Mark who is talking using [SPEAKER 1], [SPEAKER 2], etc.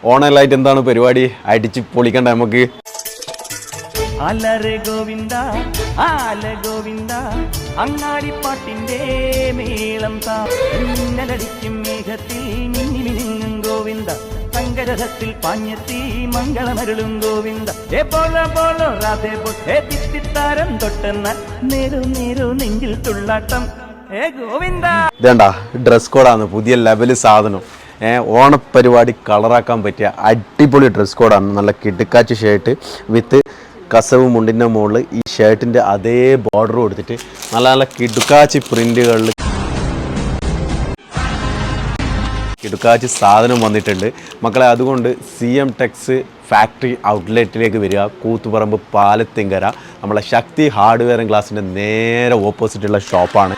[SPEAKER 1] ഓണലായിട്ട് എന്താണ് പരിപാടി? അടിച്ച് പൊളിക്കണ്ട നമുക്ക്.
[SPEAKER 2] അലറെ ഗോവിന്ദ ആല ഗോവിന്ദ അങ്ങാടിപ്പാട്ടിന്റെ മേളം താന്നലടിക്കും മേഘത്തിൽ മിന്നിമിനും ഗോവിന്ദ സങ്കരഥത്തിൽ പാഞ്ഞെത്തി മംഗളമരുളും ഗോവിന്ദ ഏ പോലോ പോലോ രാധേ പോ ഏ തിത്തിത്താരം തൊട്ടെന്നാൽ നേരു നേരു നെഞ്ചിൽ തുള്ളാട്ടം ഏ ഗോവിന്ദ.
[SPEAKER 1] ഇതേണ്ട ഡ്രസ് കോഡാണ്, പുതിയ ലെവല് സാധനം. ഓണപ്പരിപാടി കളറാക്കാൻ പറ്റിയ അടിപൊളി ഡ്രസ് കോഡാണ്. നല്ല കിടുക്കാച്ച് ഷർട്ട് വിത്ത് കസവ് മുണ്ടിൻ്റെ മുകളിൽ ഈ ഷർട്ടിൻ്റെ അതേ ബോർഡർ കൊടുത്തിട്ട് നല്ല നല്ല കിടുക്കാച്ച് പ്രിൻറ്റുകളിൽ കിടുക്കാച്ച് സാധനം വന്നിട്ടുണ്ട് മക്കളെ. അതുകൊണ്ട് CM ടെക്സ് ഫാക്ടറി ഔട്ട്ലെറ്റിലേക്ക് വരിക. കൂത്തുപറമ്പ് പാലത്തിങ്കര നമ്മളെ ശക്തി ഹാർഡ്വെയർ ആൻഡ് ഗ്ലാസിൻ്റെ നേരെ ഓപ്പോസിറ്റുള്ള ഷോപ്പാണ്.